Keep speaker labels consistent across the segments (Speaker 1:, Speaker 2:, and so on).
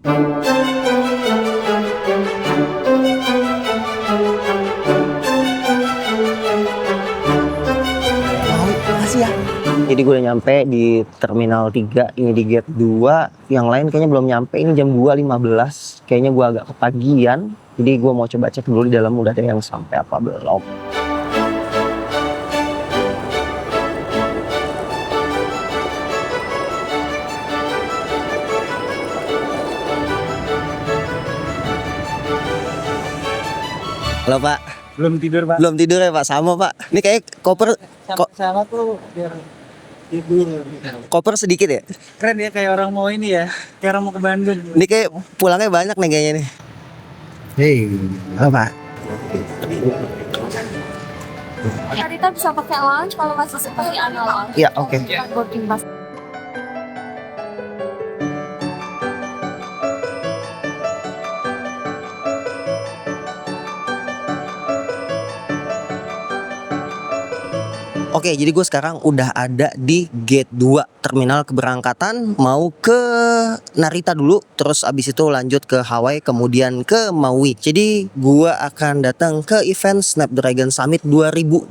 Speaker 1: Makasih ya. Jadi gue udah nyampe di Terminal 3, ini di gate 2. Yang lain kayaknya belum nyampe, ini jam 2.15. Kayaknya gue agak kepagian. Jadi gue mau coba cek dulu di dalam udah ada yang sampai apa belum. Halo Pak.
Speaker 2: Belum tidur, Pak.
Speaker 1: Belum tidur ya Pak, sama Pak. Ini kayak koper
Speaker 2: Sama tuh biar tidur.
Speaker 1: koper sedikit ya.
Speaker 2: Keren ya, kayak orang mau ini ya. Kayak orang mau ke Bandung.
Speaker 1: Ini kayak pulangnya banyak nih kayaknya nih. Hei, halo Pak.
Speaker 3: Kita bisa pakai lounge kalau masih seperti analog.
Speaker 1: Iya, oke.
Speaker 3: Boarding pass.
Speaker 1: Oke, jadi gue sekarang udah ada di gate 2 terminal keberangkatan mau ke Narita dulu, terus abis itu lanjut ke Hawaii, kemudian ke Maui. Jadi gue akan datang ke event Snapdragon Summit 2025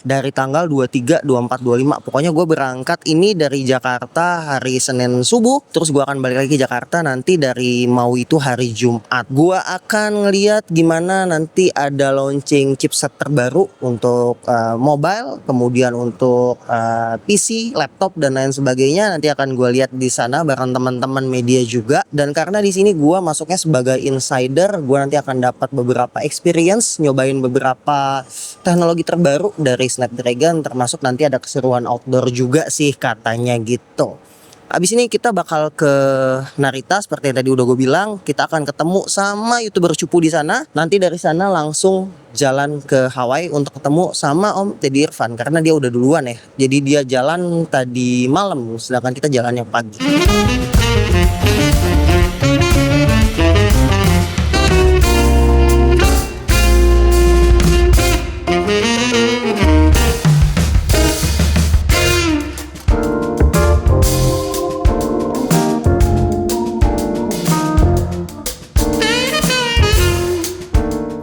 Speaker 1: dari tanggal 23, 24, 25. Pokoknya gue berangkat ini dari Jakarta hari Senin subuh, terus gue akan balik lagi ke Jakarta nanti dari Maui itu hari Jumat. Gue akan ngeliat gimana nanti ada launching chipset terbaru untuk mobile, kemudian untuk PC, laptop dan lain sebagainya. Nanti akan gue lihat di sana bareng teman-teman media juga. Dan karena di sini gue masuknya sebagai insider, gue nanti akan dapat beberapa experience, nyobain beberapa teknologi terbaru dari Snapdragon, termasuk nanti ada keseruan outdoor juga sih katanya gitu. Abis ini kita bakal ke Narita seperti yang tadi udah gue bilang. Kita akan ketemu sama YouTuber cupu di sana. Nanti dari sana langsung jalan ke Hawaii untuk ketemu sama Om Teddy Irfan karena dia udah duluan ya. Jadi dia jalan tadi malam, sedangkan kita jalannya pagi.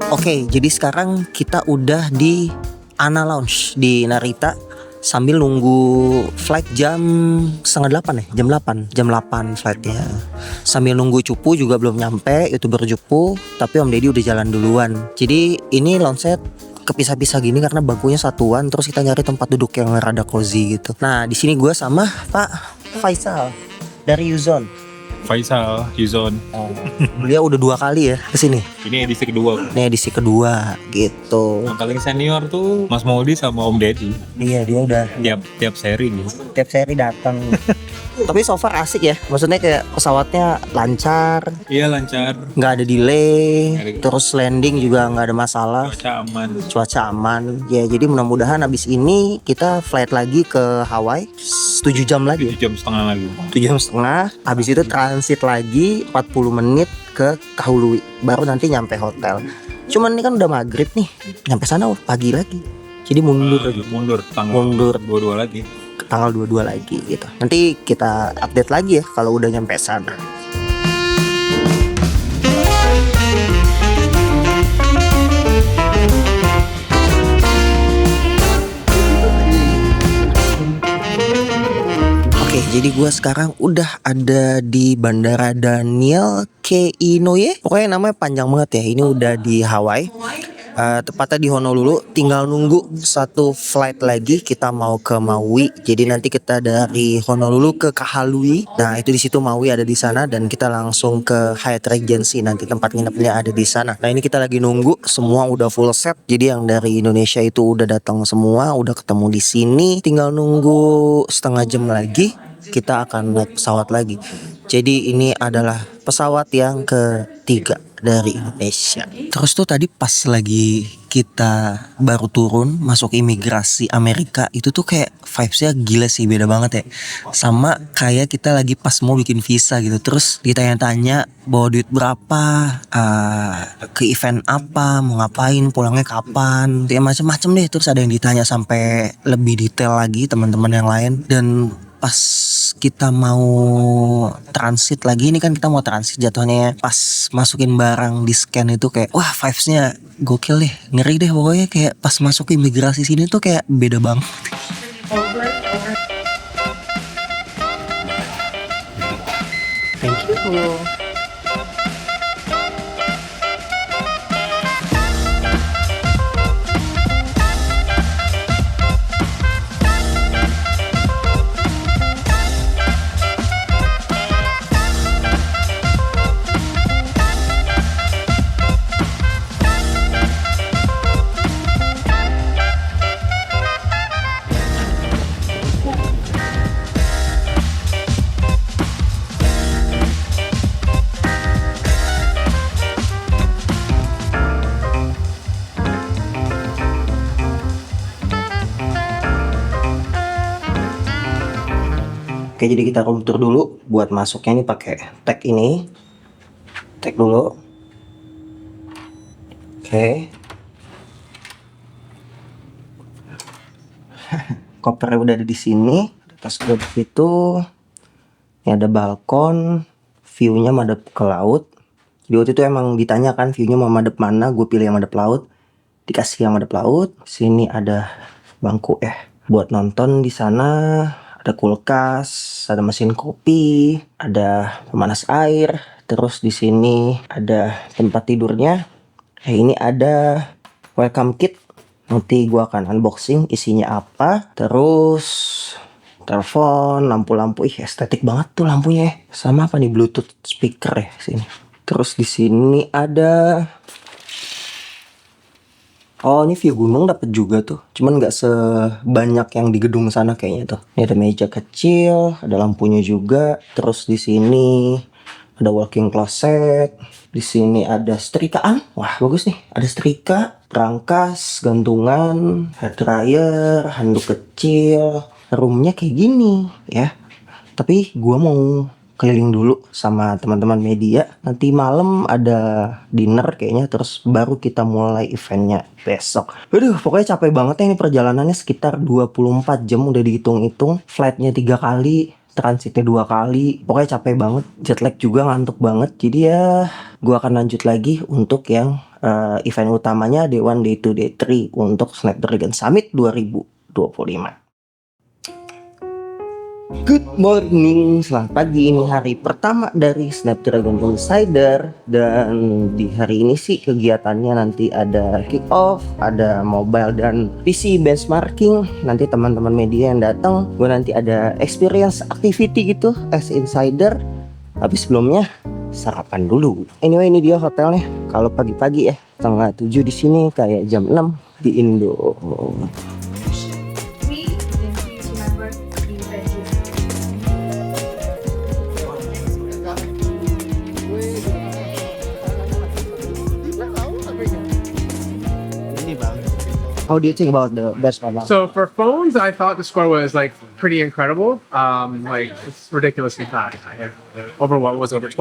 Speaker 1: Oke, jadi sekarang kita udah di Ana Lounge di Narita sambil nunggu flight jam 7:30 ya, jam 8 flightnya. Sambil nunggu cupu juga belum nyampe, YouTuber cupu, tapi Om Deddy udah jalan duluan. Jadi ini lounge-nya kepisah-pisah gini karena bangkunya satuan, terus kita nyari tempat duduk yang rada cozy gitu. Nah, di sini gue sama Pak Faisal dari Uzon.
Speaker 4: Faisal, Yuzon.
Speaker 1: Beliau udah 2 kali ya kesini.
Speaker 4: Ini edisi kedua.
Speaker 1: Ini edisi kedua gitu.
Speaker 4: Yang paling senior tuh Mas Maudi sama Om Deddy.
Speaker 1: Iya, dia udah
Speaker 4: Tiap seri nih.
Speaker 1: tiap seri datang. Tapi so far asik ya. Maksudnya kayak pesawatnya lancar,
Speaker 4: Iya lancar.
Speaker 1: nggak ada delay,
Speaker 4: Nggak ada.
Speaker 1: terus landing juga nggak ada masalah.
Speaker 4: Cuaca aman.
Speaker 1: Ya, jadi mudah-mudahan abis ini kita flight lagi ke Hawaii 7 jam lagi.
Speaker 4: 7 jam setengah lagi.
Speaker 1: 7 jam setengah. Habis itu transit lagi 40 menit ke Kahului. Baru nanti nyampe hotel. Cuman ini kan udah maghrib nih. Nyampe sana pagi lagi. Jadi mundur lagi.
Speaker 4: Mundur.
Speaker 1: Mundur.
Speaker 4: 22 lagi.
Speaker 1: Ke tanggal 22 lagi gitu. Nanti kita update lagi ya kalau udah nyampe sana. Oke, jadi gue sekarang udah ada di Bandara Daniel K. Inouye. Pokoknya namanya panjang banget ya. Ini udah di Hawaii. Tepatnya di Honolulu. Tinggal nunggu satu flight lagi. Kita mau ke Maui. Jadi nanti kita dari Honolulu ke Kahului. Nah, itu di situ Maui ada di sana dan kita langsung ke Hyatt Regency. Nanti tempat nginepnya ada di sana. Nah, ini kita lagi nunggu. Semua udah full set. Jadi yang dari Indonesia itu udah datang semua, udah ketemu di sini. Tinggal nunggu setengah jam lagi. Kita akan naik pesawat lagi. Jadi ini adalah pesawat yang ketiga dari Indonesia. Terus tuh tadi pas lagi kita baru turun masuk imigrasi Amerika, itu tuh kayak vibesnya gila sih, beda banget ya. Sama kayak kita lagi pas mau bikin visa gitu. Terus ditanya-tanya bawa duit berapa, ke event apa, mau ngapain, pulangnya kapan, ya macam-macam deh. Terus ada yang ditanya sampai lebih detail lagi teman-teman yang lain. Dan pas kita mau transit lagi, ini kan kita mau transit jatuhnya ya. Pas masukin barang di scan itu kayak wah vibes-nya gokil deh, ngeri deh pokoknya, kayak pas masuk imigrasi sini tuh kayak beda banget. Thank you. Oke, jadi kita room tour dulu. Buat masuknya ini pakai tag ini. Tag dulu. Oke. Kopernya udah ada di sini. Atas duduk itu ini ada balkon, view-nya madep ke laut. Di waktu itu emang ditanyakan view-nya mau madep mana, gue pilih yang madep laut. Dikasih yang madep laut. Sini ada bangku buat nonton di sana. Ada kulkas, ada mesin kopi, ada pemanas air, terus di sini ada tempat tidurnya. Ini ada welcome kit. Nanti gua akan unboxing isinya apa. Terus telepon, lampu-lampu, estetik banget tuh lampunya. Sama apa nih, Bluetooth speaker sini. Terus di sini ada ini view gunung dapet juga tuh. Cuman nggak sebanyak yang di gedung sana kayaknya tuh. Ini ada meja kecil, ada lampunya juga. Terus di sini ada walk-in closet. Di sini ada setrikaan. Wah, bagus nih. Ada setrika, perangkas, gantungan, hair dryer, handuk kecil. Roomnya kayak gini ya. Tapi gua mau keliling dulu sama teman-teman media. Nanti malam ada dinner kayaknya, terus baru kita mulai eventnya besok. Aduh, pokoknya capek banget ya, ini perjalanannya sekitar 24 jam udah dihitung-hitung. Flightnya 3 kali, transitnya 2 kali. Pokoknya capek banget, jet lag juga, ngantuk banget. Jadi ya gua akan lanjut lagi untuk yang event utamanya Day 1, Day 2, Day 3 untuk Snapdragon Summit 2025. Good morning, selamat pagi. Ini hari pertama dari Snapdragon Insider. Dan di hari ini sih kegiatannya nanti ada kick off, ada mobile dan PC benchmarking. Nanti teman-teman media yang datang, gue nanti ada experience activity gitu as insider. Tapi sebelumnya sarapan dulu. Anyway, ini dia hotelnya. Kalau pagi-pagi setengah 7 di sini kayak jam 6 di Indo. How do you think about the best one?
Speaker 5: So for phones, I thought the score was like pretty incredible. Like it's ridiculously fast. I have over 12,000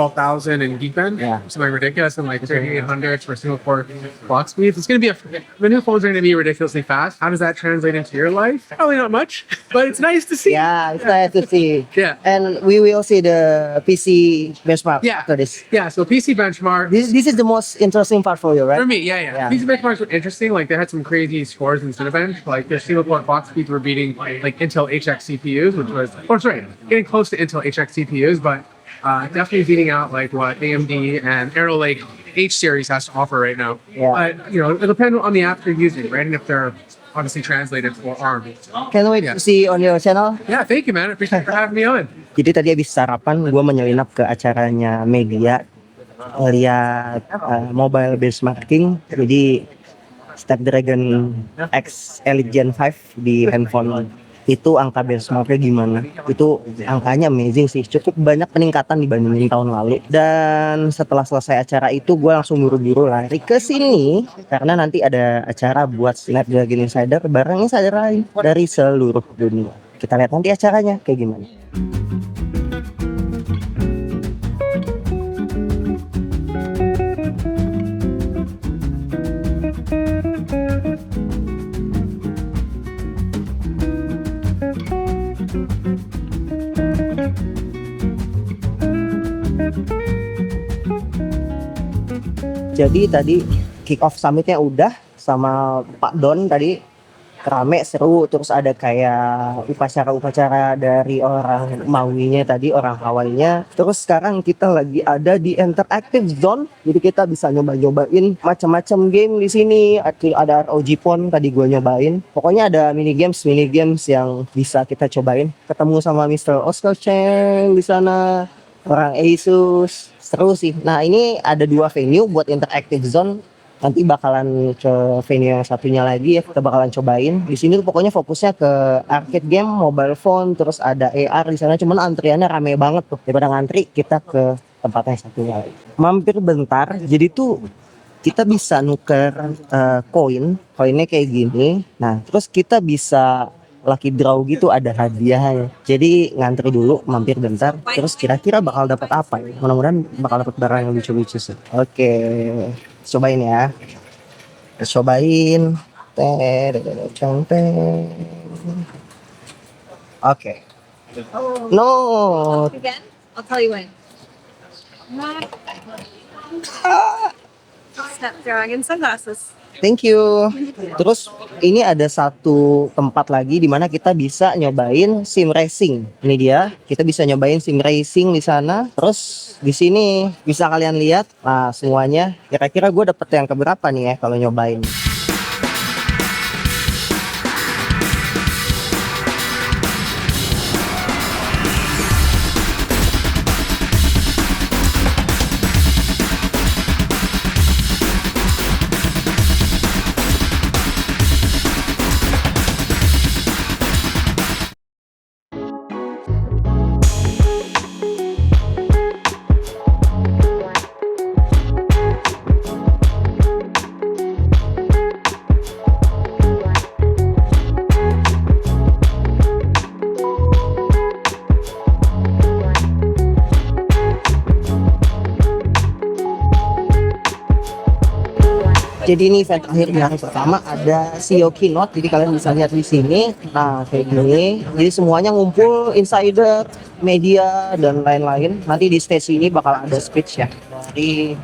Speaker 5: in Geekbench,
Speaker 1: Yeah.
Speaker 5: something ridiculous, and like 3,800 for single core clock speeds. It's gonna be the new phones are gonna be ridiculously fast. How does that translate into your life? Probably not much, but it's nice to see.
Speaker 1: Yeah, it's nice to see.
Speaker 5: Yeah.
Speaker 1: And we will see the PC benchmark
Speaker 5: Yeah.
Speaker 1: after this.
Speaker 5: Yeah. So PC benchmark.
Speaker 1: This is the most interesting part for you, right?
Speaker 5: For me, yeah.
Speaker 1: Yeah.
Speaker 5: These benchmarks were interesting. Like they had some crazy scores in Cinebench. Like their single core clock speeds were beating like Intel HX CPUs, which was, getting close to Intel HX CPUs, but definitely beating out like what AMD and Arrow Lake H series has to offer right now.
Speaker 1: Yeah.
Speaker 5: But it'll depend on the app you're using, right? And if they're obviously translated for ARM.
Speaker 1: Can't wait to see on your channel.
Speaker 5: Yeah, thank you, man. I appreciate you for having me on.
Speaker 1: Jadi tadi habis sarapan, gue menyelinap ke acaranya media, lihat mobile benchmarking. Jadi Snapdragon X Elite Gen 5 di handphone itu angka benchmarknya gimana? Itu angkanya amazing sih, cukup banyak peningkatan dibandingin tahun lalu. Dan setelah selesai acara itu gue langsung buru-buru lari ke sini karena nanti ada acara buat Snapdragon Insider bareng insider lain dari seluruh dunia. Kita lihat nanti acaranya kayak gimana. Jadi tadi kick off summitnya udah sama Pak Don tadi rame seru, terus ada kayak upacara-upacara dari orang Maui-nya tadi, orang Hawaii-nya. Terus sekarang kita lagi ada di interactive zone, jadi kita bisa nyoba-nyobain macam-macam game di sini. Ada ROG Phone tadi gue nyobain. Pokoknya ada mini games yang bisa kita cobain. Ketemu sama Mr. Oscar Cheng di sana, orang Asus. Seru sih. Nah, ini ada 2 venue buat interactive zone. Nanti bakalan ke venue yang satunya lagi ya, kita bakalan cobain. Di sini tuh pokoknya fokusnya ke arcade game, mobile phone, terus ada AR di sana. Cuman antriannya rame banget tuh. Daripada ngantri, kita ke tempat yang satunya lagi. Mampir bentar. Jadi tuh kita bisa nuker koinnya kayak gini. Nah, terus kita bisa lucky draw gitu, ada hadiahnya. Jadi ngantri dulu, mampir bentar. Terus kira-kira bakal dapat apa ya? Mudah-mudahan bakal dapat barang yang lucu-lucu sih. Oke. Cobain ya. Kita cobain. Oke. No.
Speaker 3: Again? I'll tell you when. Snapdragon sunglasses.
Speaker 1: Thank you. Terus ini ada satu tempat lagi di mana kita bisa nyobain sim racing. Ini dia, kita bisa nyobain sim racing di sana. Terus di sini bisa kalian lihat, nah semuanya. Kira-kira gue dapet yang keberapa nih ya kalau nyobain. Jadi ini event terakhir di hari pertama, ada CEO keynote, jadi kalian bisa lihat di sini. Nah kayak gini, jadi semuanya ngumpul, insider, media dan lain-lain. Nanti di stage ini bakal ada speech ya dari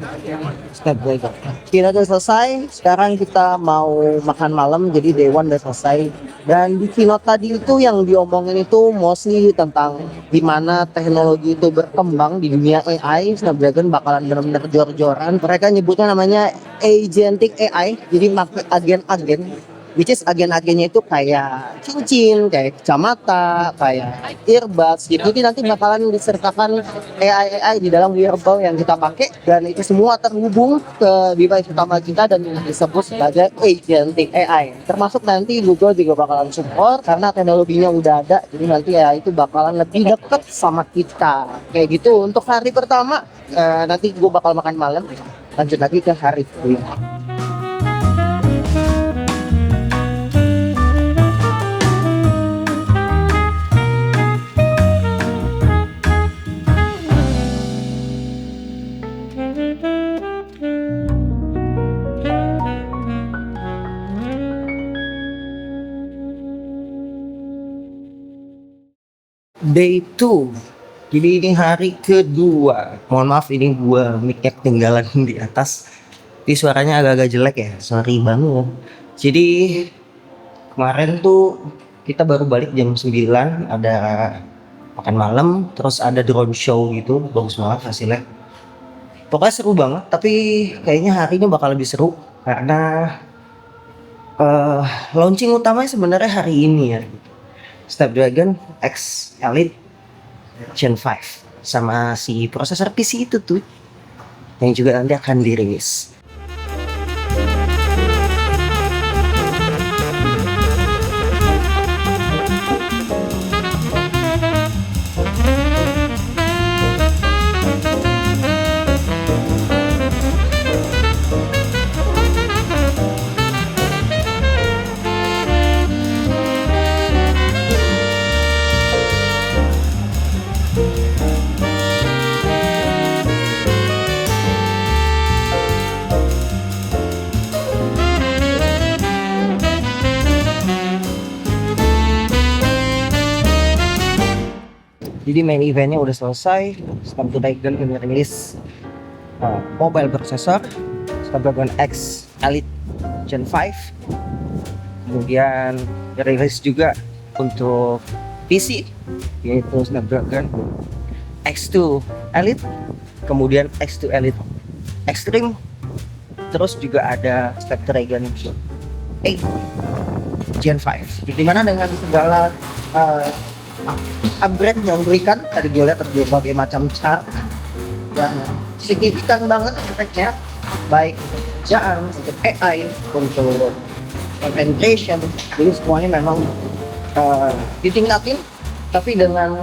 Speaker 1: Snapdragon. Kita udah selesai, sekarang kita mau makan malam. Jadi day one udah selesai. Dan di keynote tadi itu yang diomongin itu mostly tentang gimana teknologi itu berkembang di dunia AI. Snapdragon bakalan benar-benar jor-joran. Mereka nyebutnya namanya agentic AI, jadi pakai agen-agen, which is agen-agennya itu kayak cincin, kayak kacamata, kayak earbuds gitu. Jadi nanti bakalan disertakan AI di dalam wearable yang kita pakai, dan itu semua terhubung ke device utama kita dan disebut sebagai agentic AI. Termasuk nanti Google juga bakalan support karena teknologinya udah ada, jadi nanti ya itu bakalan lebih deket sama kita. Kayak gitu untuk hari pertama. Nanti gue bakal makan malam, lanjut lagi ke hari kedua. Day 2. Jadi ini hari kedua. Mohon maaf ini gua mic-nya ketinggalan di atas. Jadi suaranya agak-agak jelek ya. Sorry banget. Jadi kemarin tuh kita baru balik jam 9, ada makan malam, terus ada drone show gitu. Bagus banget hasilnya. Pokoknya seru banget, tapi kayaknya hari ini bakal lebih seru karena launching utamanya sebenarnya hari ini ya. Snapdragon X Elite Gen 5 sama si prosesor PC itu tuh yang juga nanti akan dirilis. Jadi main eventnya udah selesai. Snapdragon merilis mobile processor Snapdragon X Elite Gen 5. Kemudian rilis juga untuk PC yaitu Snapdragon X2 Elite, kemudian X2 Elite Extreme, terus juga ada Snapdragon 8 Gen 5. Dimana dengan segala upgrade yang diberikan, tadi gue lihat ada berbagai macam cara dan signifikan banget efeknya, baik untuk pekerjaan, untuk AI, untuk content creation. Jadi semuanya memang ditingkatin, tapi dengan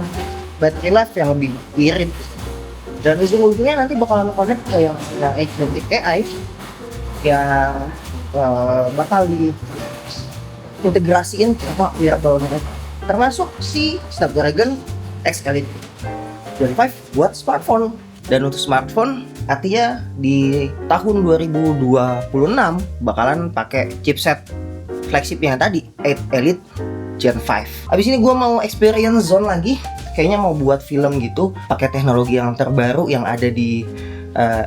Speaker 1: battery life yang lebih irit. Dan ujung-ujungnya nanti bakalan connect ke yang agentic AI yang bakal diintegrasiin sama wearable-nya, termasuk si Snapdragon X Elite Gen 5 buat smartphone. Dan untuk smartphone artinya di tahun 2026 bakalan pakai chipset flagship yang tadi 8 Elite Gen 5. Abis ini gue mau experience zone lagi, kayaknya mau buat film gitu pakai teknologi yang terbaru yang ada di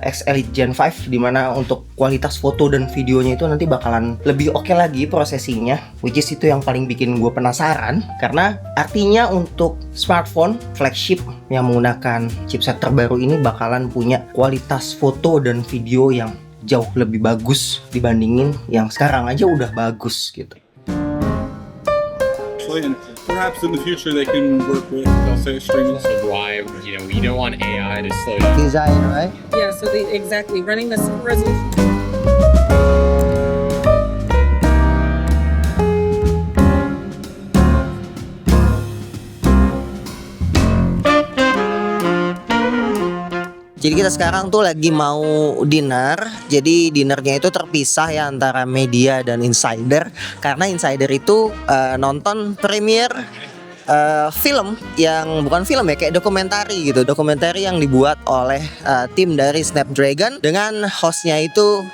Speaker 1: X Elite Gen 5, dimana untuk kualitas foto dan videonya itu nanti bakalan lebih oke lagi prosesinya, which is itu yang paling bikin gue penasaran. Karena artinya untuk smartphone flagship yang menggunakan chipset terbaru ini bakalan punya kualitas foto dan video yang jauh lebih bagus dibandingin yang sekarang aja udah bagus gitu.
Speaker 6: And perhaps in the future they can work with, they'll say streaming.
Speaker 7: So why, we don't want AI to slow down.
Speaker 1: Design, right?
Speaker 8: Yeah, so exactly running the super resolution.
Speaker 1: Jadi kita sekarang tuh lagi mau dinner. Jadi dinernya itu terpisah ya antara media dan insider. Karena insider itu nonton premiere film yang bukan film ya, kayak dokumentari gitu. Dokumentari yang dibuat oleh tim dari Snapdragon dengan hostnya itu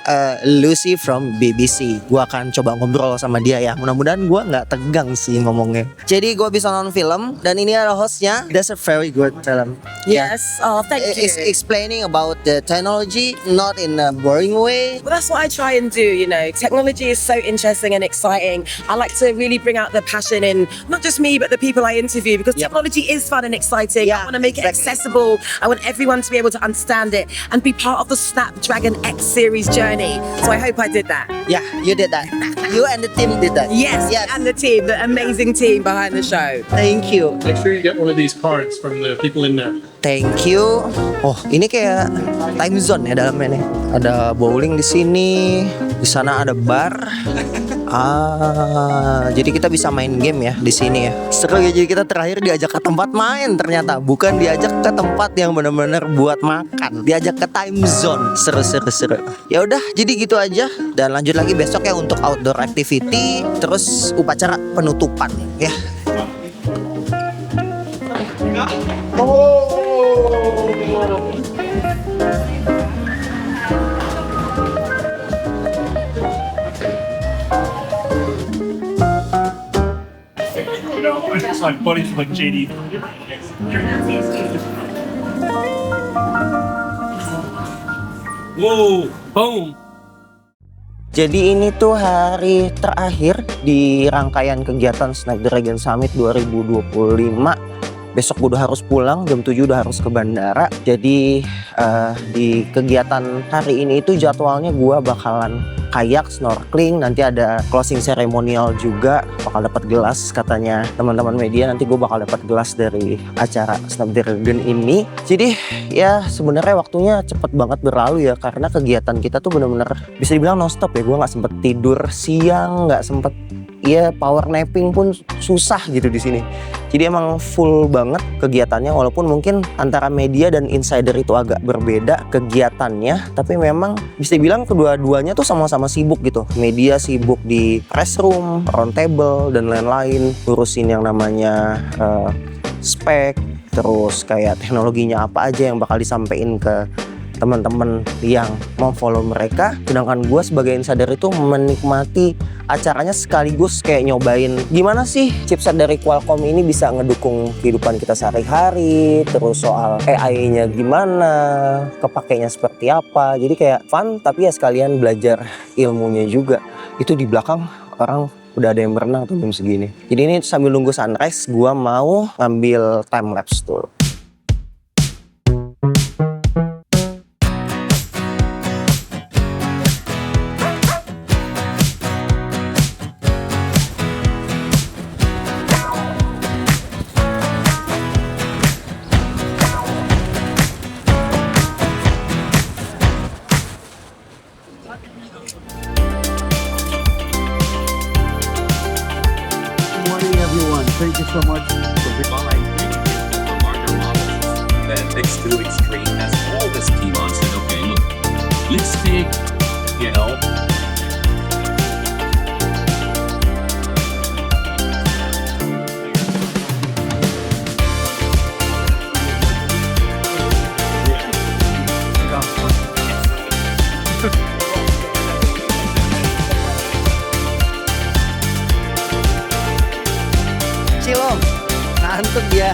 Speaker 1: Lucy from BBC. Gua akan coba ngobrol sama dia ya. Mudah-mudahan gua nggak tegang sih ngomongnya. Jadi gua bisa nonton film dan ini ada hostnya. That's a very good film.
Speaker 8: Yes. Oh, thank you.
Speaker 1: It's explaining about the technology, not in a boring way.
Speaker 8: Well, that's what I try and do, Technology is so interesting and exciting. I like to really bring out the passion in not just me, but the people I interview, because technology is fun and exciting.
Speaker 1: Yeah,
Speaker 8: I want to make it
Speaker 1: exactly.
Speaker 8: accessible. I want everyone to be able to understand it and be part of the Snapdragon X series journey. So I hope I did that.
Speaker 1: Yeah, you did that. You and the team did that.
Speaker 8: Yes, and the team, the amazing team behind the show.
Speaker 1: Thank you.
Speaker 6: Make sure you get one of these cards from the people in there.
Speaker 1: Thank you. Oh, ini kayak time zone ya dalamnya nih. Ada bowling di sini. Di sana ada bar. Jadi kita bisa main game ya di sini ya. Seru ya, jadi kita terakhir diajak ke tempat main ternyata, bukan diajak ke tempat yang benar-benar buat makan. Diajak ke time zone. Seru. Ya udah, jadi gitu aja dan lanjut lagi besok ya untuk outdoor activity, terus upacara penutupan ya.
Speaker 6: It's like buddies like JD. Whoa, boom.
Speaker 1: Jadi ini tuh hari terakhir di rangkaian kegiatan Snapdragon Summit 2025. Besok gue udah harus pulang, jam 7 udah harus ke bandara. Jadi di kegiatan hari ini itu jadwalnya gue bakalan kayak, snorkeling, nanti ada closing ceremonial juga, bakal dapat gelas katanya teman-teman media, nanti gue bakal dapat gelas dari acara Snapdragon ini. Jadi ya sebenarnya waktunya cepet banget berlalu ya, karena kegiatan kita tuh bener-bener bisa dibilang non-stop ya. Gue nggak sempet tidur siang, nggak sempet power napping pun susah gitu di sini. Jadi emang full banget kegiatannya, walaupun mungkin antara media dan insider itu agak berbeda kegiatannya, tapi memang bisa dibilang kedua-duanya tuh sama-sama sibuk gitu. Media sibuk di press room, round table dan lain-lain, ngurusin yang namanya spek, terus kayak teknologinya apa aja yang bakal disampaikan ke teman-teman yang memfollow mereka, sedangkan gue sebagai insider itu menikmati acaranya sekaligus kayak nyobain gimana sih chipset dari Qualcomm ini bisa ngedukung kehidupan kita sehari-hari, terus soal AI-nya gimana, kepakainya seperti apa. Jadi kayak fun tapi ya sekalian belajar ilmunya juga. Itu di belakang orang udah ada yang berenang tuh jam segini. Jadi ini sambil nunggu sunrise gua mau ngambil time lapse dulu.
Speaker 9: Good morning, everyone. Thank you so much for being
Speaker 10: larger models, then X2 Extreme has all the scheme on. Said, okay, look, let's take, you know,
Speaker 1: Cilom, ngantuk dia.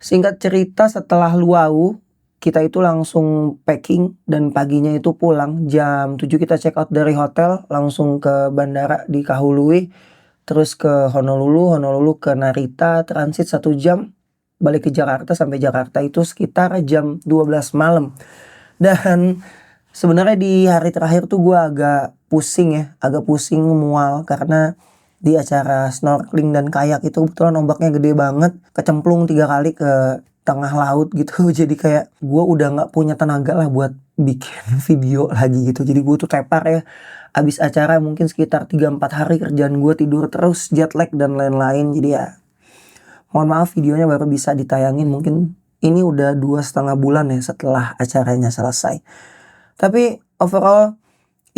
Speaker 1: Singkat cerita setelah luau, kita itu langsung packing dan paginya itu pulang. Jam 7 kita check out dari hotel, langsung ke bandara di Kahului. Terus ke Honolulu ke Narita, transit 1 jam. Balik ke Jakarta, sampai Jakarta itu sekitar jam 12 malam. Dan sebenarnya di hari terakhir tuh gue agak pusing mual karena di acara snorkeling dan kayak itu kebetulan ombaknya gede banget, kecemplung 3 kali ke tengah laut gitu. Jadi kayak gue udah nggak punya tenaga lah buat bikin video lagi gitu. Jadi gue tuh tepar ya, abis acara mungkin sekitar 3-4 hari kerjaan gue tidur terus, jet lag dan lain-lain. Jadi ya mohon maaf videonya baru bisa ditayangin mungkin ini udah 2,5 bulan ya setelah acaranya selesai. Tapi overall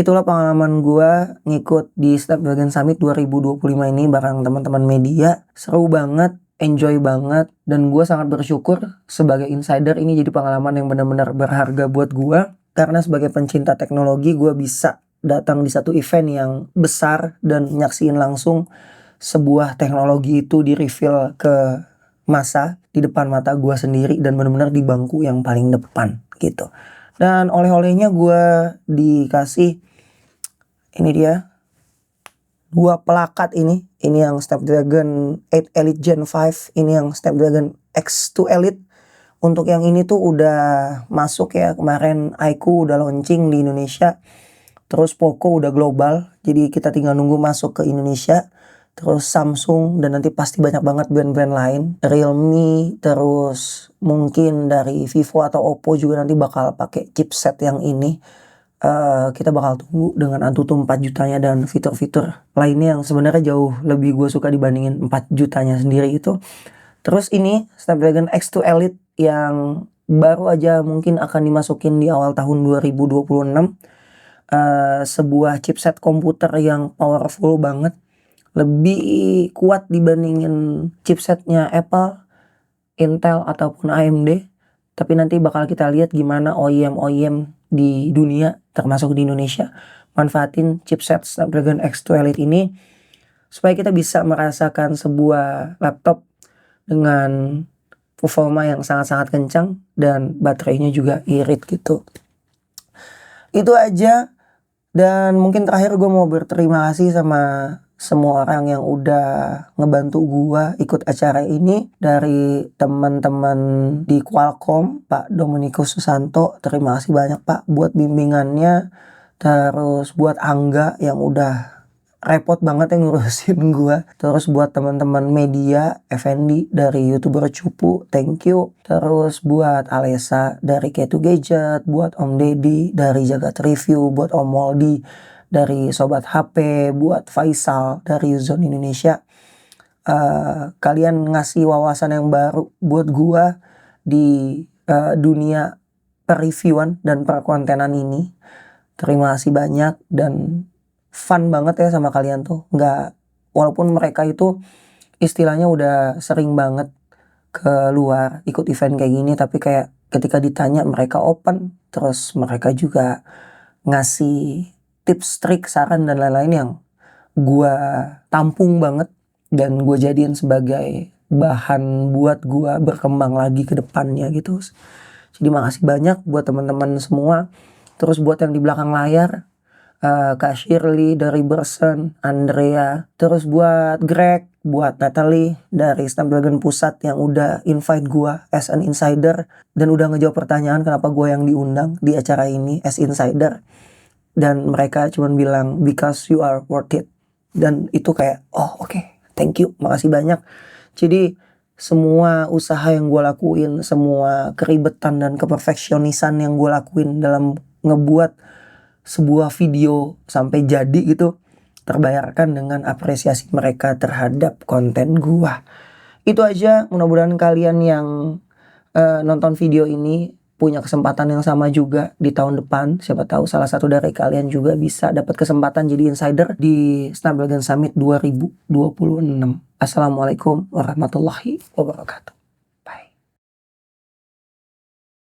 Speaker 1: itulah pengalaman gue ngikut di Snapdragon Summit 2025 ini bareng teman-teman media. Seru banget, enjoy banget, dan gue sangat bersyukur sebagai insider ini jadi pengalaman yang benar-benar berharga buat gue. Karena sebagai pencinta teknologi gue bisa datang di satu event yang besar dan nyaksiin langsung sebuah teknologi itu di reveal ke masa di depan mata gue sendiri dan benar-benar di bangku yang paling depan gitu. Dan oleh-olehnya gue dikasih ini dia 2 pelakat ini yang Snapdragon 8 Elite Gen 5, ini yang Snapdragon X2 Elite. Untuk yang ini tuh udah masuk ya, kemarin iQOO udah launching di Indonesia. Terus Poco udah global, jadi kita tinggal nunggu masuk ke Indonesia. Terus Samsung dan nanti pasti banyak banget brand-brand lain. Realme, terus mungkin dari Vivo atau Oppo juga nanti bakal pakai chipset yang ini. Kita bakal tunggu dengan Antutu 4 jutanya dan fitur-fitur lainnya yang sebenarnya jauh lebih gue suka dibandingin 4 jutanya sendiri itu. Terus ini Snapdragon X2 Elite yang baru aja mungkin akan dimasukin di awal tahun 2026. Sebuah chipset komputer yang powerful banget, lebih kuat dibandingin chipsetnya Apple, Intel ataupun AMD. Tapi nanti bakal kita lihat gimana OEM di dunia termasuk di Indonesia manfaatin chipset Snapdragon X2 Elite ini supaya kita bisa merasakan sebuah laptop dengan performa yang sangat-sangat kencang dan baterainya juga irit gitu. Itu aja, dan mungkin terakhir gue mau berterima kasih sama semua orang yang udah ngebantu gua ikut acara ini. Dari teman-teman di Qualcomm, Pak Domenico Susanto, terima kasih banyak Pak buat bimbingannya. Terus buat Angga yang udah repot banget yang ngurusin gua. Terus buat teman-teman media, Effendi dari YouTuber Cupu, thank you. Terus buat Alessa dari K2 Gadget, buat Om Deddy dari Jagat Review, buat Om Moldi dari Sobat HP, buat Faisal dari Uzon Indonesia. Kalian ngasih wawasan yang baru buat gua di dunia per-reviewan dan per-kontenan ini. Terima kasih banyak dan fun banget ya sama kalian tuh. Walaupun mereka itu istilahnya udah sering banget keluar ikut event kayak gini, tapi kayak ketika ditanya mereka open, terus mereka juga ngasih tips, trik, saran dan lain-lain yang gue tampung banget dan gue jadiin sebagai bahan buat gue berkembang lagi ke depannya gitu. Jadi makasih banyak buat teman-teman semua. Terus buat yang di belakang layar, Kak Shirley dari Bersen, Andrea, terus buat Greg, buat Natalie dari Snapdragon Pusat yang udah invite gue as an insider dan udah ngejawab pertanyaan kenapa gue yang diundang di acara ini as insider. Dan mereka cuma bilang because you are worth it. Dan itu kayak okay, thank you, makasih banyak. Jadi semua usaha yang gue lakuin, semua keribetan dan keperfeksionisan yang gue lakuin dalam ngebuat sebuah video sampai jadi gitu, terbayarkan dengan apresiasi mereka terhadap konten gue. Itu aja, mudah-mudahan kalian yang nonton video ini punya kesempatan yang sama juga di tahun depan. Siapa tahu salah satu dari kalian juga bisa dapat kesempatan jadi insider di Snapdragon Summit 2026. Assalamualaikum warahmatullahi wabarakatuh.